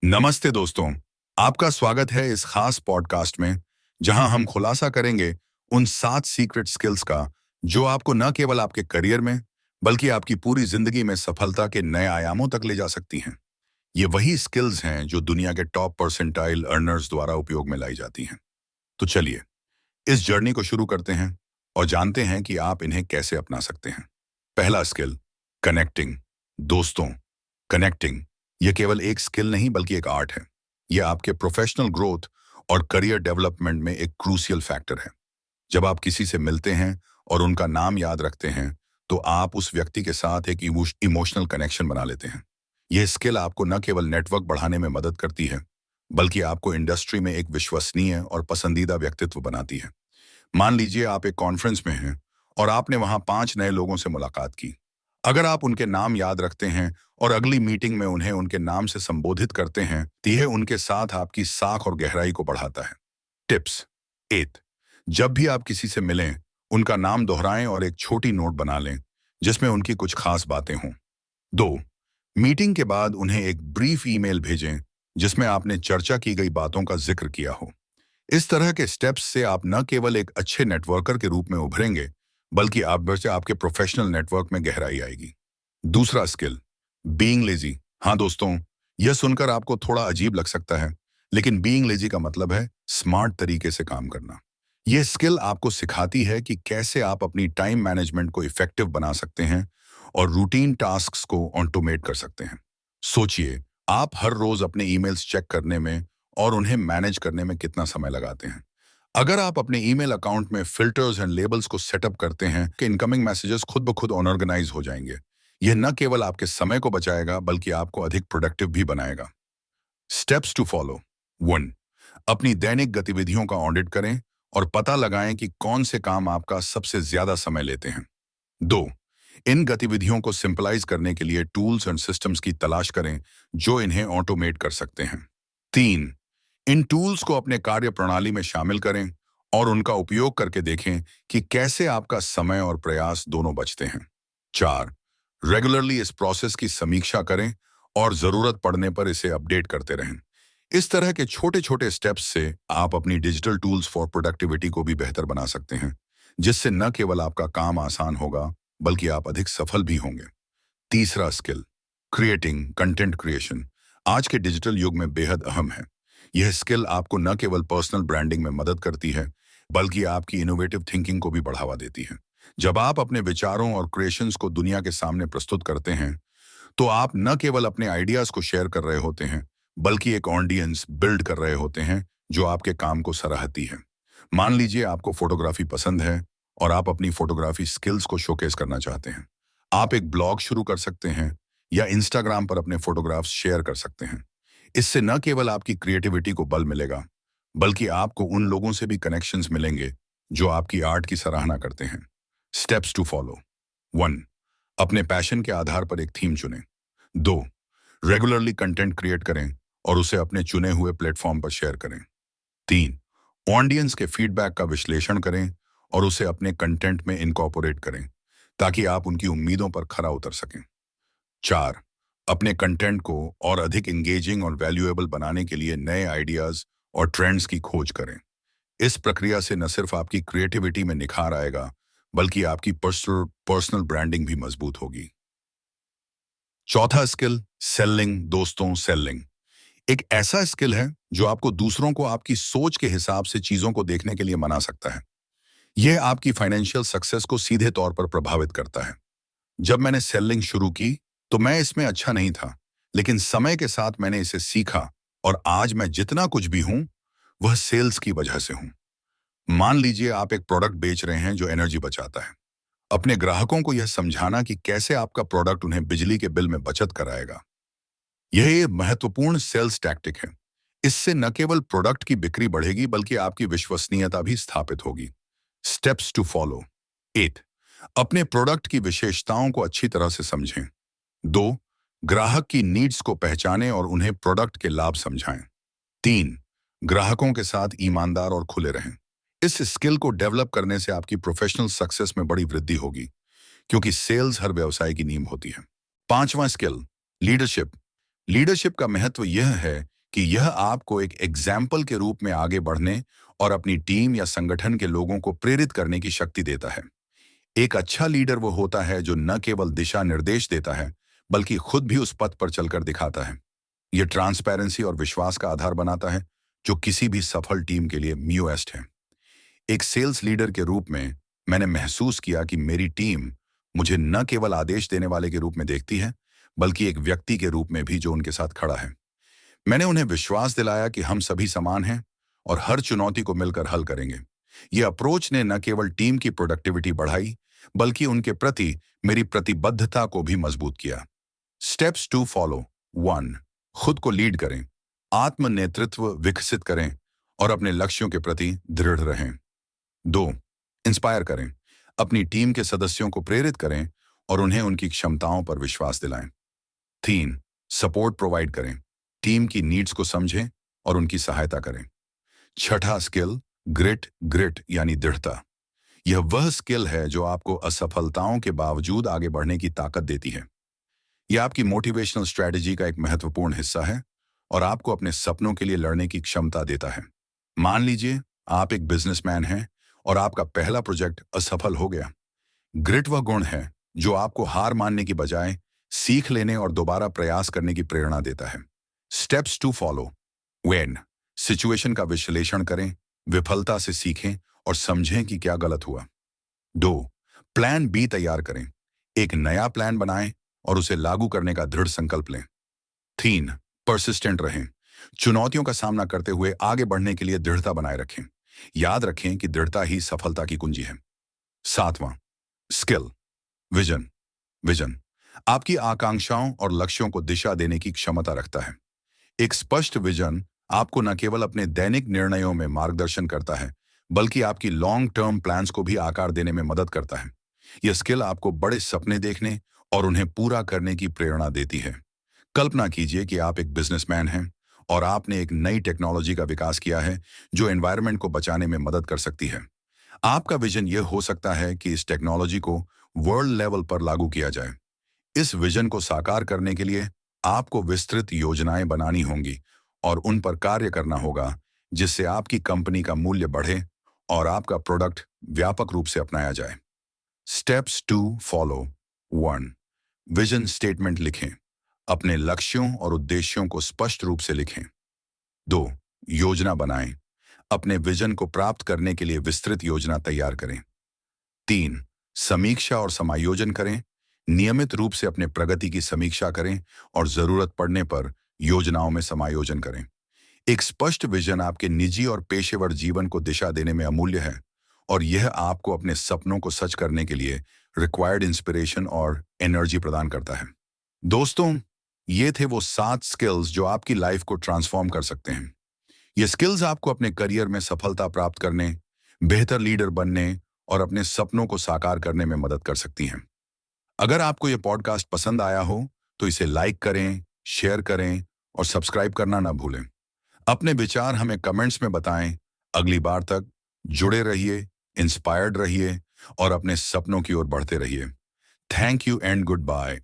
नमस्ते दोस्तों, आपका स्वागत है इस खास पॉडकास्ट में जहां हम खुलासा करेंगे उन 7 सीक्रेट स्किल्स का जो आपको न केवल आपके करियर में बल्कि आपकी पूरी जिंदगी में सफलता के नए आयामों तक ले जा सकती हैं। ये वही स्किल्स हैं जो दुनिया के टॉप परसेंटाइल अर्नर्स द्वारा उपयोग में लाई जाती हैं। तो चलिए इस जर्नी को शुरू करते हैं और जानते हैं कि आप इन्हें कैसे अपना सकते हैं। पहला स्किल, कनेक्टिंग। दोस्तों, कनेक्टिंग ये केवल एक स्किल नहीं बल्कि एक आर्ट है। यह आपके प्रोफेशनल ग्रोथ और करियर डेवलपमेंट में एक क्रूशियल फैक्टर है। जब आप किसी से मिलते हैं और उनका नाम याद रखते हैं तो आप उस व्यक्ति के साथ एक इमोशनल कनेक्शन बना लेते हैं। यह स्किल आपको न केवल नेटवर्क बढ़ाने में मदद करती है बल्कि आपको इंडस्ट्री में एक विश्वसनीय और पसंदीदा व्यक्तित्व बनाती है। मान लीजिए आप एक कॉन्फ्रेंस में हैं और आपने वहां 5 नए लोगों से मुलाकात की। अगर आप उनके नाम याद रखते हैं और अगली मीटिंग में उन्हें उनके नाम से संबोधित करते हैं तो यह उनके साथ आपकी साख और गहराई को बढ़ाता है। टिप्स 8, जब भी आप किसी से मिलें उनका नाम दोहराएं और एक छोटी नोट बना लें जिसमें उनकी कुछ खास बातें हों। 2, मीटिंग के बाद उन्हें एक ब्रीफ ईमेल भेजें जिसमें आपने चर्चा की गई बातों का जिक्र किया हो। इस तरह के स्टेप्स से आप न केवल एक अच्छे नेटवर्कर के रूप में उभरेंगे बल्कि आप में से आपके प्रोफेशनल नेटवर्क में गहराई आएगी। दूसरा स्किल, बीइंग लेजी। हाँ दोस्तों, यह सुनकर आपको थोड़ा अजीब लग सकता है, लेकिन बीइंग लेजी का मतलब है स्मार्ट तरीके से काम करना। यह स्किल आपको सिखाती है कि कैसे आप अपनी टाइम मैनेजमेंट को इफेक्टिव बना सकते हैं और रूटीन टास्क्स को ऑटोमेट कर सकते हैं। सोचिए, आप हर रोज अपने ईमेल्स चेक करने में और उन्हें मैनेज करने में कितना समय लगाते हैं। अगर आप अपने ईमेल अकाउंट में फिल्टर्स एंड लेबल्स को सेटअप करते हैं कि इनकमिंग मैसेजेस खुद ब खुद ऑर्गेनाइज हो जाएंगे। यह न केवल आपके समय को बचाएगा बल्कि आपको अधिक प्रोडक्टिव भी बनाएगा। Steps to follow. 1, अपनी दैनिक गतिविधियों का ऑडिट करें और पता लगाएं कि कौन से काम आपका सबसे ज्यादा समय लेते हैं। 2, इन गतिविधियों को सिंपलाइज करने के लिए टूल्स एंड सिस्टम्स की तलाश करें जो इन्हें ऑटोमेट कर सकते हैं। 3, इन टूल्स को अपने कार्य प्रणाली में शामिल करें और उनका उपयोग करके देखें कि कैसे आपका समय और प्रयास दोनों बचते हैं। 4, रेगुलरली इस प्रोसेस की समीक्षा करें और जरूरत पड़ने पर इसे अपडेट करते रहें। इस तरह के छोटे छोटे स्टेप्स से आप अपनी डिजिटल टूल्स फॉर प्रोडक्टिविटी को भी बेहतर बना सकते हैं, जिससे न केवल आपका काम आसान होगा बल्कि आप अधिक सफल भी होंगे। तीसरा स्किल, क्रिएटिंग कंटेंट क्रिएशन, आज के डिजिटल युग में बेहद अहम है। यह स्किल आपको न केवल पर्सनल ब्रांडिंग में मदद करती है बल्कि आपकी इनोवेटिव थिंकिंग को भी बढ़ावा देती है। जब आप अपने विचारों और क्रिएशंस को दुनिया के सामने प्रस्तुत करते हैं तो आप न केवल अपने आइडियाज को शेयर कर रहे होते हैं बल्कि एक ऑडियंस बिल्ड कर रहे होते हैं जो आपके काम को सराहती है। मान लीजिए आपको फोटोग्राफी पसंद है और आप अपनी फोटोग्राफी स्किल्स को शोकेस करना चाहते हैं। आप एक ब्लॉग शुरू कर सकते हैं या इंस्टाग्राम पर अपने फोटोग्राफ्स शेयर कर सकते हैं। इससे न केवल आपकी क्रिएटिविटी को बल मिलेगा बल्कि आपको उन लोगों से भी कनेक्शंस मिलेंगे जो आपकी आर्ट की सराहना करते हैं। Steps to follow. 1, अपने पैशन के आधार पर एक थीम चुनें। 2, रेगुलरली कंटेंट क्रिएट करें और उसे अपने चुने हुए प्लेटफॉर्म पर शेयर करें। 3, ऑडियंस के फीडबैक का विश्लेषण करें और उसे अपने कंटेंट में इनकॉर्पोरेट करें ताकि आप उनकी उम्मीदों पर खरा उतर सकें। 4, अपने कंटेंट को और अधिक इंगेजिंग और वैल्यूएबल बनाने के लिए नए आइडियाज और ट्रेंड्स की खोज करें। इस प्रक्रिया से न सिर्फ आपकी क्रिएटिविटी में निखार आएगा बल्कि आपकी पर्सनल ब्रांडिंग भी मजबूत होगी। चौथा स्किल, सेलिंग। दोस्तों, सेलिंग एक ऐसा स्किल है जो आपको दूसरों को आपकी सोच के हिसाब से चीजों को देखने के लिए मना सकता है। यह आपकी फाइनेंशियल सक्सेस को सीधे तौर पर प्रभावित करता है। जब मैंने सेलिंग शुरू की तो मैं इसमें अच्छा नहीं था, लेकिन समय के साथ मैंने इसे सीखा और आज मैं जितना कुछ भी हूं वह सेल्स की वजह से हूं। मान लीजिए आप एक प्रोडक्ट बेच रहे हैं जो एनर्जी बचाता है। अपने ग्राहकों को यह समझाना कि कैसे आपका प्रोडक्ट उन्हें बिजली के बिल में बचत कराएगा, यह एक महत्वपूर्ण सेल्स टैक्टिक है। इससे न केवल प्रोडक्ट की बिक्री बढ़ेगी बल्कि आपकी विश्वसनीयता भी स्थापित होगी। Steps to follow. 8, अपने प्रोडक्ट की विशेषताओं को अच्छी तरह से समझें। 2, ग्राहक की नीड्स को पहचानें और उन्हें प्रोडक्ट के लाभ समझाएं। 3, ग्राहकों के साथ ईमानदार और खुले रहें। इस स्किल को डेवलप करने से आपकी प्रोफेशनल सक्सेस में बड़ी वृद्धि होगी क्योंकि सेल्स हर व्यवसाय की नींव होती है। पांचवा स्किल, लीडरशिप। लीडरशिप का महत्व यह है कि यह आपको एक एग्जाम्पल के रूप में आगे बढ़ने और अपनी टीम या संगठन के लोगों को प्रेरित करने की शक्ति देता है। एक अच्छा लीडर वो होता है जो न केवल दिशा निर्देश देता है, बल्कि खुद भी उस पथ पर चलकर दिखाता है। यह ट्रांसपेरेंसी और विश्वास का आधार बनाता है, जो किसी भी सफल टीम के लिए म्यूएस्ट है। एक सेल्स लीडर के रूप में मैंने महसूस किया कि मेरी टीम मुझे न केवल आदेश देने वाले के रूप में देखती है, बल्कि एक व्यक्ति के रूप में भी जो उनके साथ खड़ा है। मैंने उन्हें विश्वास दिलाया कि हम सभी समान हैं और हर चुनौती को मिलकर हल करेंगे। यह अप्रोच ने न केवल टीम की प्रोडक्टिविटी बढ़ाई, बल्कि उनके प्रति मेरी प्रतिबद्धता को भी मजबूत किया। Steps to follow. 1, खुद को लीड करें, आत्म नेतृत्व विकसित करें और अपने लक्ष्यों के प्रति दृढ़ रहें। 2, इंस्पायर करें, अपनी टीम के सदस्यों को प्रेरित करें और उन्हें उनकी क्षमताओं पर विश्वास दिलाएं। 3, सपोर्ट प्रोवाइड करें, टीम की नीड्स को समझें और उनकी सहायता करें। छठा स्किल, ग्रिट ग्रिट यानी दृढ़ता। यह वह स्किल है जो आपको असफलताओं के बावजूद आगे बढ़ने की ताकत देती है। यह आपकी मोटिवेशनल स्ट्रेटजी का एक महत्वपूर्ण हिस्सा है और आपको अपने सपनों के लिए लड़ने की क्षमता देता है। मान लीजिए आप एक बिजनेसमैन हैं और आपका पहला प्रोजेक्ट असफल हो गया। ग्रिट वह गुण है जो आपको हार मानने की बजाय सीख लेने और दोबारा प्रयास करने की प्रेरणा देता है। Steps to follow. When, situation का विश्लेषण करें, विफलता से सीखें और समझें कि क्या गलत हुआ। 2, प्लान बी तैयार करें, एक नया प्लान बनाएं और उसे लागू करने का दृढ़ संकल्प लें। 3, परसिस्टेंट रहें, चुनौतियों का सामना करते हुए आगे बढ़ने के लिए दृढ़ता बनाए रखें। याद रखें कि दृढ़ता ही सफलता की कुंजी है। 7वां स्किल, विजन। विजन आपकी आकांक्षाओं और लक्ष्यों को दिशा देने की क्षमता रखता है। एक स्पष्ट विजन आपको न केवल अपने दैनिक निर्णयों में मार्गदर्शन करता है, बल्कि आपकी लॉन्ग टर्म प्लान्स को भी आकार देने में मदद करता है। यह स्किल आपको बड़े सपने देखने और उन्हें पूरा करने की प्रेरणा देती है। कल्पना कीजिए कि आप एक बिजनेसमैन हैं और आपने एक नई टेक्नोलॉजी का विकास किया है जो एनवायरनमेंट को बचाने में मदद कर सकती है। आपका विजन यह हो सकता है कि इस टेक्नोलॉजी को वर्ल्ड लेवल पर लागू किया जाए। इस विजन को साकार करने के लिए आपको विस्तृत योजनाएं बनानी होंगी और उन पर कार्य करना होगा, जिससे आपकी कंपनी का मूल्य बढ़े और आपका प्रोडक्ट व्यापक रूप से अपनाया जाए। Steps to follow. 1, vision statement लिखें, अपने लक्ष्यों और उद्देश्यों को स्पष्ट रूप से लिखें। 2, योजना बनाएं, अपने विजन को प्राप्त करने के लिए विस्तृत योजना तैयार करें। 3, समीक्षा और समायोजन करें, नियमित रूप से अपने प्रगति की समीक्षा करें और जरूरत पड़ने पर योजनाओं में समायोजन करें। एक स्पष्ट विजन आपके निजी और पेशेवर जीवन को दिशा देने में अमूल्य है और यह आपको अपने सपनों को सच करने के लिए रिक्वायर्ड इंस्पिरेशन और एनर्जी प्रदान करता है। दोस्तों, ये थे वो 7 स्किल्स जो आपकी लाइफ को ट्रांसफॉर्म कर सकते हैं। ये स्किल्स आपको अपने करियर में सफलता प्राप्त करने, बेहतर लीडर बनने और अपने सपनों को साकार करने में मदद कर सकती हैं। अगर आपको ये पॉडकास्ट पसंद आया हो तो इसे लाइक करें, शेयर करें और सब्सक्राइब करना ना भूलें। अपने विचार हमें कमेंट्स में बताएं। अगली बार तक जुड़े रहिए, इंस्पायर्ड रहिए और अपने सपनों की ओर बढ़ते रहिए। Thank you and good bye.